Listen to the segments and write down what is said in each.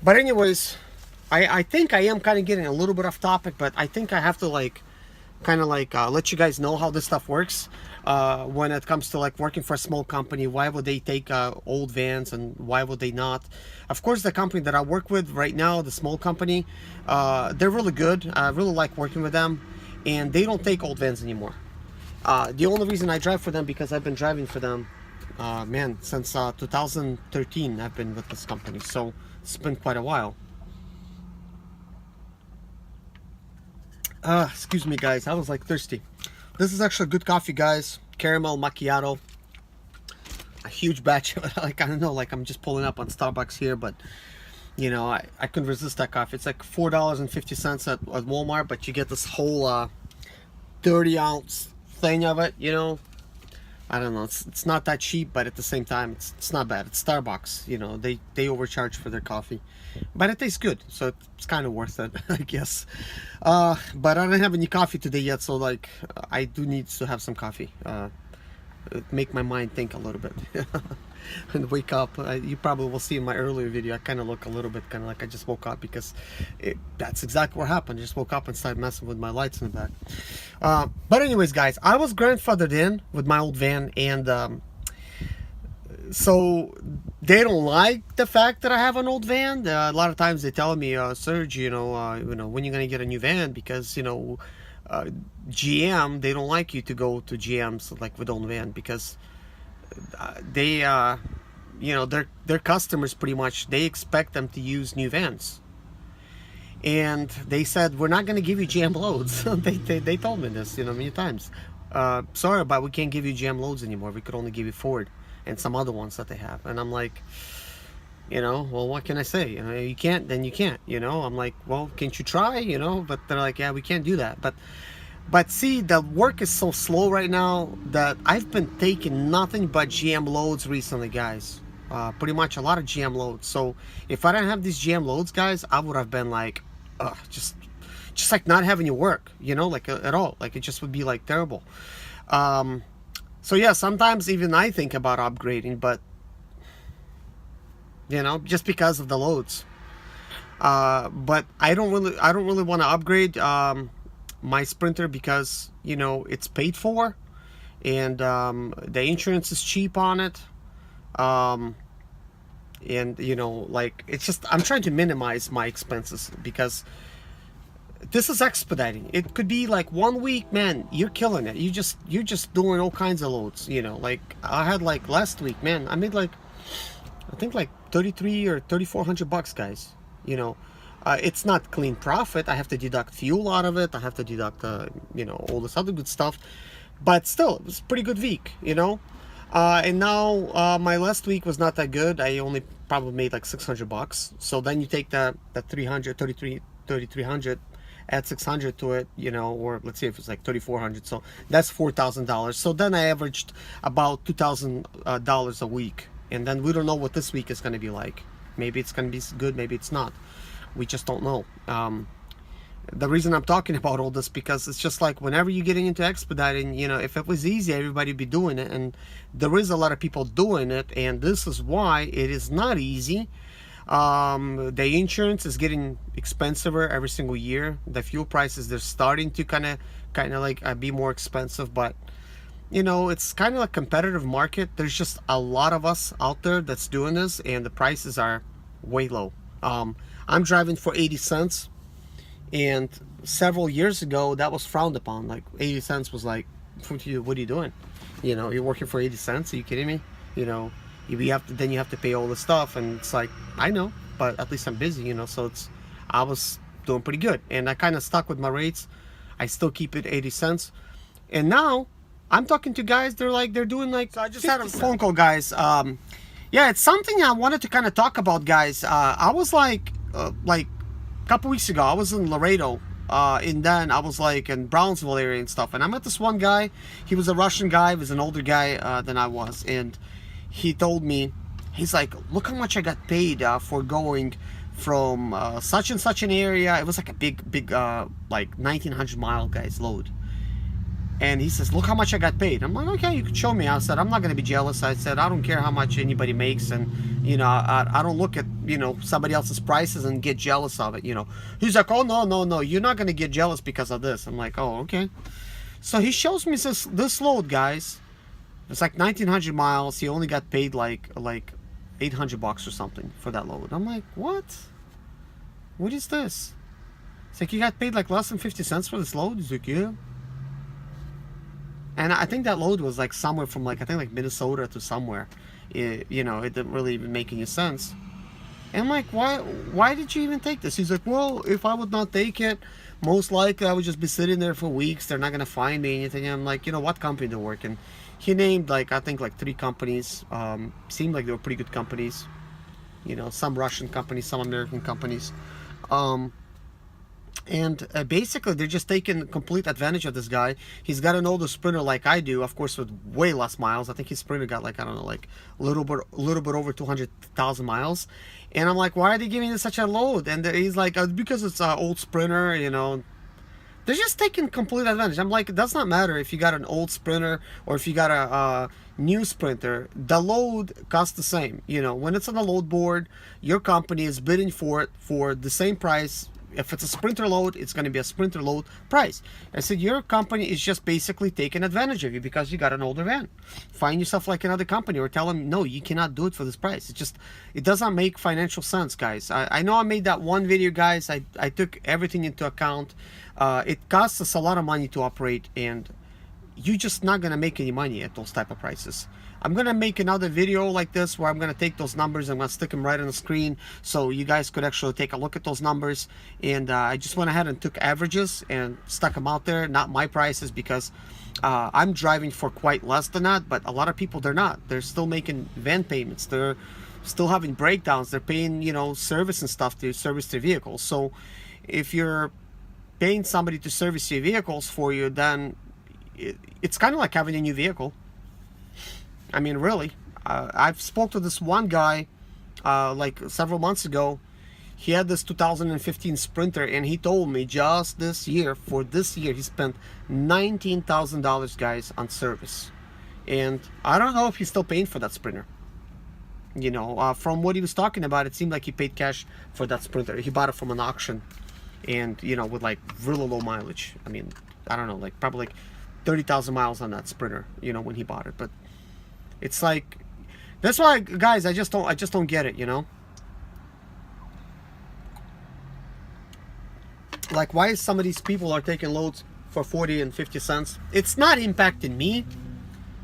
But anyways, I think I am kind of getting a little bit off topic, but I think I have to like kind of like let you guys know how this stuff works when it comes to like working for a small company. Why would they take old vans and why would they not? Of course, the company that I work with right now, the small company, they're really good. I really like working with them, and they don't take old vans anymore. The only reason I drive for them because I've been driving for them man, since 2013 I've been with this company, so it's been quite a while. Excuse me guys, I was like thirsty. This is actually good coffee, guys. Caramel macchiato, a huge batch of it. Like, I don't know, like I'm just pulling up on Starbucks here, but you know, I couldn't resist that coffee. It's like $4.50 at Walmart, but you get this whole 30-ounce thing of it, you know. I don't know, it's not that cheap, but at the same time it's not bad. It's Starbucks, you know, they overcharge for their coffee, but it tastes good, so it's kind of worth it, I guess. But I don't have any coffee today yet, so like I do need to have some coffee, make my mind think a little bit and wake up. You probably will see in my earlier video I kind of look a little bit kind of like I just woke up, because that's exactly what happened. I just woke up and started messing with my lights in the back. But anyways guys, I was grandfathered in with my old van, and so they don't like the fact that I have an old van. A lot of times they tell me, Serge, you know, when you're gonna get a new van, because you know GM, they don't like you to go to GM's like with own van, because they you know, their customers pretty much, they expect them to use new vans, and they said, we're not going to give you GM loads. they told me this, you know, many times. Sorry, but we can't give you GM loads anymore. We could only give you Ford and some other ones that they have. And I'm like, you know, well, what can I say? You know, you can't, then you can't, you know. I'm like, well, can't you try, you know? But they're like, yeah, we can't do that. But see, the work is so slow right now that I've been taking nothing but GM loads recently, guys. Pretty much a lot of GM loads. So if I didn't have these GM loads, guys, I would have been like, just like not having you work, you know, like at all. Like it just would be like terrible. So yeah, sometimes even I think about upgrading, but you know, just because of the loads. But I don't really want to upgrade my Sprinter, because you know it's paid for, and the insurance is cheap on it, and you know, like, it's just, I'm trying to minimize my expenses, because this is expediting. It could be like 1 week, man, you're killing it. You're just doing all kinds of loads, you know. Like I had like last week, man, I made like, I think like 33 or 3,400 bucks, guys, you know. It's not clean profit. I have to deduct fuel out of it. I have to deduct, you know, all this other good stuff. But still, it was a pretty good week, you know. And now my last week was not that good. I only probably made like 600 bucks. So then you take that 3,300, add 600 to it, you know, or let's say if it's like 3,400. So that's $4,000. So then I averaged about $2,000 a week. And then we don't know what this week is going to be like. Maybe it's going to be good. Maybe it's not. We just don't know. The reason I'm talking about all this, because it's just like whenever you're getting into expediting, you know, if it was easy, everybody would be doing it, and there is a lot of people doing it, and this is why it is not easy. The insurance is getting expensiver every single year. The fuel prices, they're starting to kind of like be more expensive, but you know, it's kind of a competitive market. There's just a lot of us out there that's doing this, and the prices are way low. I'm driving for 80 cents, and several years ago that was frowned upon. Like 80 cents was like, what are you doing? You know, you're working for 80 cents? Are you kidding me? You know, you have to pay all the stuff, and it's like, I know, but at least I'm busy, you know. So I was doing pretty good, and I kind of stuck with my rates. I still keep it 80 cents, and now I'm talking to guys, they're doing like, so I just had a phone call, guys. Yeah, it's something I wanted to kind of talk about, guys. I was like a couple weeks ago, I was in Laredo, and then I was like in Brownsville area and stuff, and I met this one guy. He was a Russian guy. He was an older guy than I was, and he told me, he's like, look how much I got paid for going from such and such an area. It was like a big like 1,900 mile, guys, load. And he says, look how much I got paid. I'm like, okay, you can show me. I said, I'm not going to be jealous. I said, I don't care how much anybody makes. And, you know, I don't look at, you know, somebody else's prices and get jealous of it, you know. He's like, oh, no, you're not going to get jealous because of this. I'm like, oh, okay. So he shows me this load, guys. It's like 1,900 miles. He only got paid like $800 or something for that load. I'm like, what? What is this? It's like, you got paid like less than 50 cents for this load? He's like, yeah. And I think that load was like somewhere from like, I think like Minnesota to somewhere. You know, it didn't really even make any sense. And I'm like, why did you even take this? He's like, well, if I would not take it, most likely I would just be sitting there for weeks. They're not going to find me anything. And I'm like, you know, what company they're working? He named like, I think like 3 companies. Seemed like they were pretty good companies. You know, some Russian companies, some American companies. And basically they're just taking complete advantage of this guy. He's got an older Sprinter like I do, of course, with way less miles. I think his Sprinter got like, I don't know, like a little bit over 200,000 miles. And I'm like, why are they giving this such a load? And he's like, because it's an old Sprinter, you know. They're just taking complete advantage. I'm like, it does not matter if you got an old Sprinter or if you got a new Sprinter. The load costs the same. You know, when it's on the load board, your company is bidding for it for the same price. If it's a Sprinter load, it's going to be a Sprinter load price. I said, your company is just basically taking advantage of you because you got an older van. Find yourself like another company or tell them, no, you cannot do it for this price. It doesn't make financial sense, guys. I know I made that one video, guys. I took everything into account. It costs us a lot of money to operate, and you're just not going to make any money at those type of prices. I'm going to make another video like this where I'm going to take those numbers and I'm going to stick them right on the screen so you guys could actually take a look at those numbers. And I just went ahead and took averages and stuck them out there, not my prices, because I'm driving for quite less than that, but a lot of people, they're not. They're still making van payments. They're still having breakdowns. They're paying, you know, service and stuff to service their vehicles. So if you're paying somebody to service your vehicles for you, then it's kind of like having a new vehicle. I mean, really. I've spoke to this one guy like several months ago. He had this 2015 Sprinter, and he told me just this year, for this year, he spent $19,000, guys, on service. And I don't know if he's still paying for that Sprinter. You know, from what he was talking about, it seemed like he paid cash for that Sprinter. He bought it from an auction, and, you know, with like really low mileage. I mean, I don't know, like probably like 30,000 miles on that Sprinter, you know, when he bought it. But it's like, that's why, guys, I just don't get it, you know. Like, why some of these people are taking loads for 40 and 50 cents? It's not impacting me.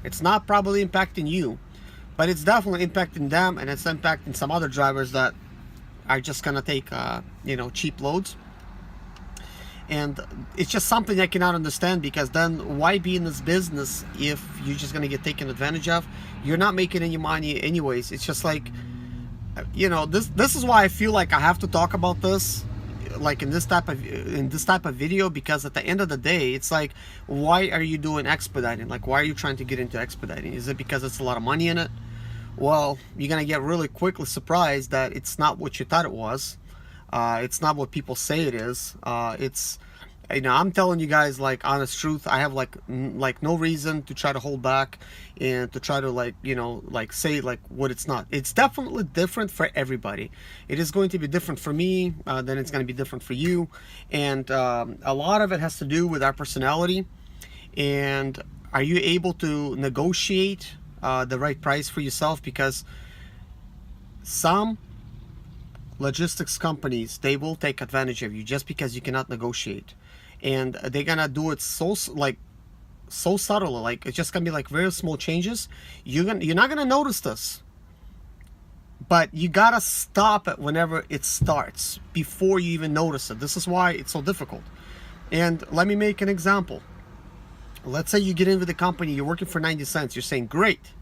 It's not probably impacting you, but it's definitely impacting them, and it's impacting some other drivers that are just gonna take, you know, cheap loads. And it's just something I cannot understand, because then why be in this business if you're just gonna get taken advantage of? You're not making any money anyways. It's just like, you know, this is why I feel like I have to talk about this, like in this type of video, because at the end of the day, it's like, why are you doing expediting? Like, why are you trying to get into expediting? Is it because it's a lot of money in it? Well, you're gonna get really quickly surprised that it's not what you thought it was. It's not what people say it is. It's, you know, I'm telling you guys, like, honest truth. I have like no reason to try to hold back and to try to, like, you know, like say like what it's not. It's definitely different for everybody. It is going to be different for me, then it's going to be different for you, and a lot of it has to do with our personality. And are you able to negotiate the right price for yourself? Because some logistics companies, they will take advantage of you just because you cannot negotiate, and they're gonna do it so subtle. Like, it's just gonna be like very small changes. You're not gonna notice this, but you gotta stop it whenever it starts before you even notice it. This is why it's so difficult. And let me make an example. Let's say you get in with the company, you're working for 90 cents, you're saying great,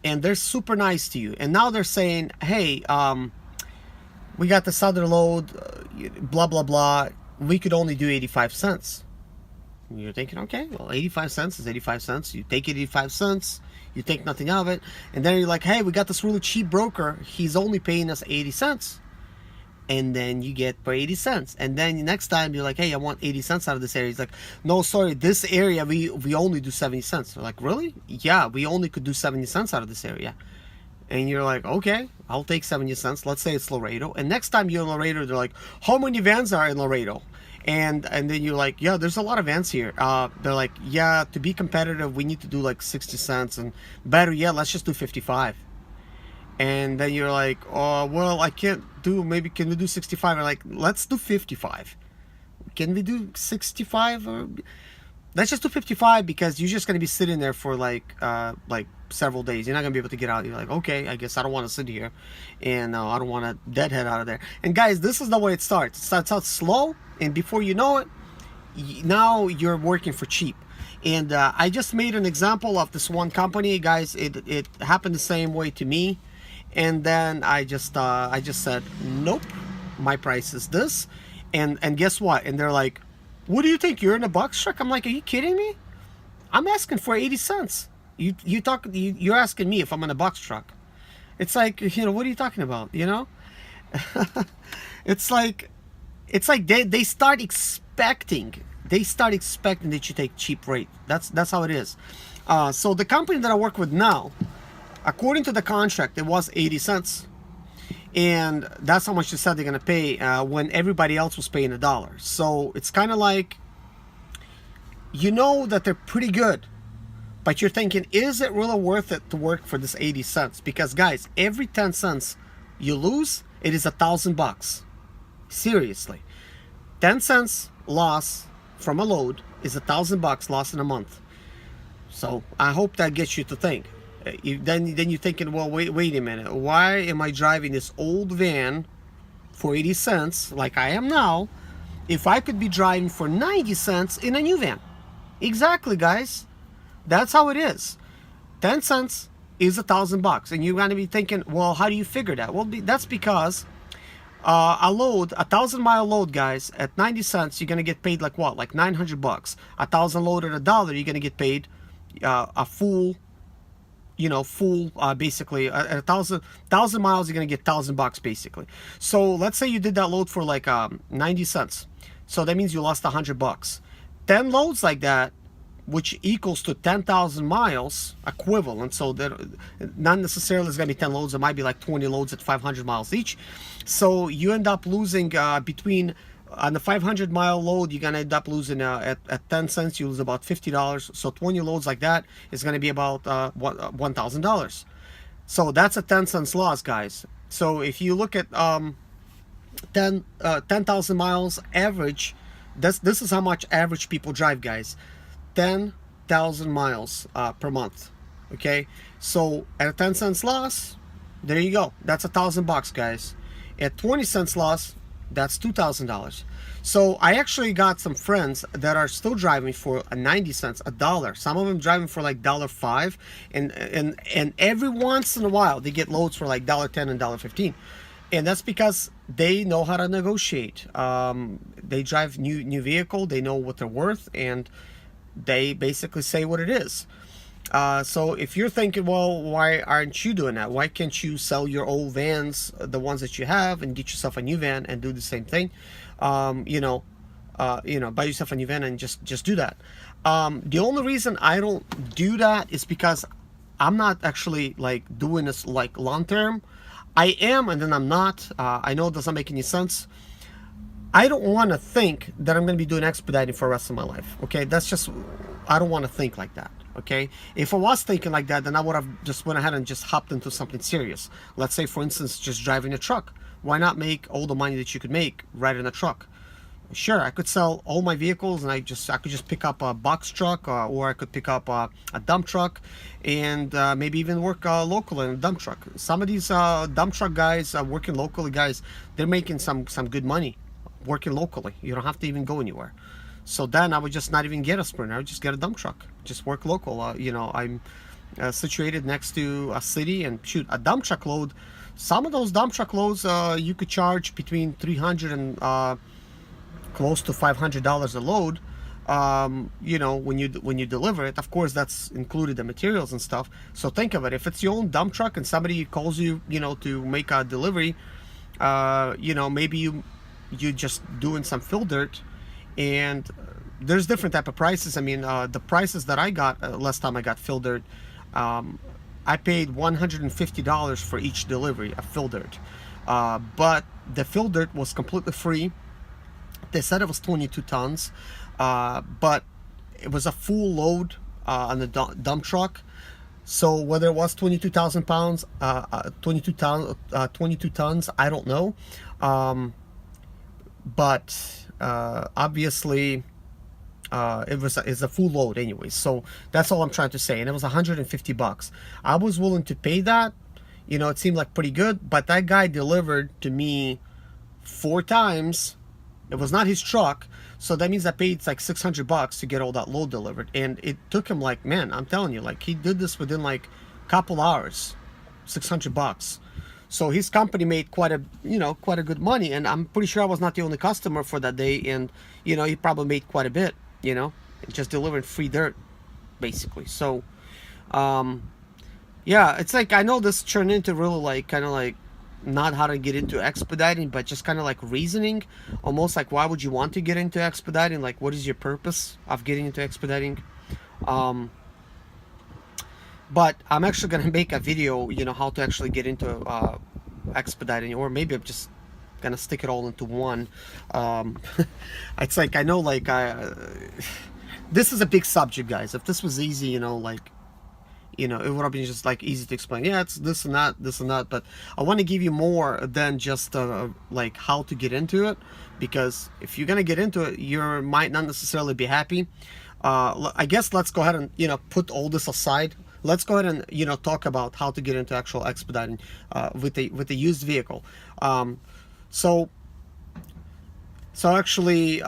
and they're super nice to you, and now they're saying, hey, we got this other load, blah, blah, blah. We could only do 85 cents. And you're thinking, okay, well, 85 cents is 85 cents. You take 85 cents, you take nothing of it. And then you're like, hey, we got this really cheap broker. He's only paying us 80 cents. and then you get for 80 cents. And then next time you're like, hey, I want 80 cents out of this area. He's like, no, sorry, this area we only do 70 cents. They're like, really? Yeah, we only could do 70 cents out of this area. And you're like, okay, I'll take 70 cents. Let's say it's Laredo. And next time you're in Laredo, they're like, how many vans are in Laredo? And then you're like, yeah, there's a lot of vans here. They're like, yeah, to be competitive, we need to do like 60 cents. And better yet, let's just do 55. And then you're like, oh, well, I can't do, maybe can we do 65? Or like, let's do 55. Can we do 65? Or let's just do 55, because you're just going to be sitting there for like several days. You're not going to be able to get out. You're like, okay, I guess I don't want to sit here, and I don't want to deadhead out of there. And guys, this is the way it starts. It starts out slow, and before you know it, now you're working for cheap. And I just made an example of this one company, guys. It happened the same way to me. And then I just said, nope, my price is this. And guess what? And they're like, what do you think? You're in a box truck? I'm like, are you kidding me? I'm asking for 80 cents. You're asking me if I'm in a box truck. It's like, what are you talking about? It's like they start expecting that you take cheap rate. That's how it is. So the company that I work with now, according to the contract, it was 80 cents. And that's how much they said they're going to pay when everybody else was paying $1. So it's kind of like, that they're pretty good. But you're thinking, is it really worth it to work for this 80 cents? Because, guys, every 10 cents you lose, it is $1,000. Seriously. 10 cents loss from a load is $1,000 lost in a month. So I hope that gets you to think. Then you're thinking, well, wait a minute. Why am I driving this old van for 80 cents like I am now if I could be driving for 90 cents in a new van? Exactly, guys. That's how it is. 10 cents is $1,000. And you're going to be thinking, well, how do you figure that? Well, that's because a 1,000-mile load, guys, at 90 cents, you're going to get paid like what? Like $900. 1,000 load at $1, you're going to get paid a full, basically at 1,000 miles, you're gonna get $1,000 basically. So let's say you did that load for like 90 cents. So that means you lost $100. 10 loads like that, which equals to 10,000 miles equivalent. So that not necessarily is gonna be 10 loads. It might be like 20 loads at 500 miles each. So you end up losing on the 500-mile load, you're gonna end up losing at 10 cents, you lose about $50. So 20 loads like that is gonna be about $1,000. So that's a 10 cents loss, guys. So if you look at 10,000 miles average, this is how much average people drive, guys. 10,000 miles per month. Okay, so at a 10 cents loss, there you go. That's $1,000, guys. At 20 cents loss, that's $2,000. So I actually got some friends that are still driving for 90 cents, $1. Some of them driving for like $1.05, and every once in a while they get loads for like $1.10 and $1.15, and that's because they know how to negotiate. They drive new vehicle, they know what they're worth, and they basically say what it is. So if you're thinking, well, why aren't you doing that? Why can't you sell your old vans, the ones that you have, and get yourself a new van and do the same thing? Buy yourself a new van and just do that. The only reason I don't do that is because I'm not actually like doing this like long term. I am, and then I'm not. I know it doesn't make any sense. I don't want to think that I'm going to be doing expediting for the rest of my life. Okay, that's just, I don't want to think like that. Okay, if I was thinking like that, then I would have just went ahead and just hopped into something serious. Let's say, for instance, just driving a truck. Why not make all the money that you could make right in a truck? Sure, I could sell all my vehicles, and I could just pick up a box truck, or I could pick up a dump truck, and maybe even work locally in a dump truck. Some of these dump truck guys, working locally guys, they're making some good money working locally. You don't have to even go anywhere. So then I would just not even get a Sprinter. I would just get a dump truck. Just work local. I'm situated next to a city, and shoot, a dump truck load. Some of those dump truck loads you could charge between $300 and close to $500 a load. When you deliver it. Of course, that's included the materials and stuff. So think of it. If it's your own dump truck and somebody calls you, to make a delivery, you know, maybe you just doing some fill dirt, and there's different type of prices. I mean, the prices that I got last time I got fill dirt, I paid $150 for each delivery of fill dirt, but the fill dirt was completely free. They said it was 22 tons, but it was a full load on the dump truck. So whether it was 22,000 pounds, 22 tons, I don't know. But obviously, it's a full load anyway. So that's all I'm trying to say. And it was 150 bucks. I was willing to pay that. You know, it seemed like pretty good. But that guy delivered to me 4 times. It was not his truck, so that means I paid like 600 bucks to get all that load delivered, and it took him like, man, I'm telling you, like he did this within like a couple hours, 600 bucks. So his company made quite a, you know, quite a good money, and I'm pretty sure I was not the only customer for that day, and you know, he probably made quite a bit, you know, just delivering free dirt, basically. So, yeah, it's like I know this turned into really like kind of like not how to get into expediting, but just kind of like reasoning, almost like why would you want to get into expediting, like what is your purpose of getting into expediting. But I'm actually gonna make a video, you know, how to actually get into expediting, or maybe I'm just gonna stick it all into one. It's like I know like this is a big subject, guys. If this was easy, you know, like, you know, it would have been just like easy to explain. Yeah, it's this and that, this and that. But I want to give you more than just like how to get into it, because if you're gonna get into it, you might not necessarily be happy. I guess let's go ahead and, you know, put all this aside. Let's go ahead and, you know, talk about how to get into actual expediting with the used vehicle. So actually,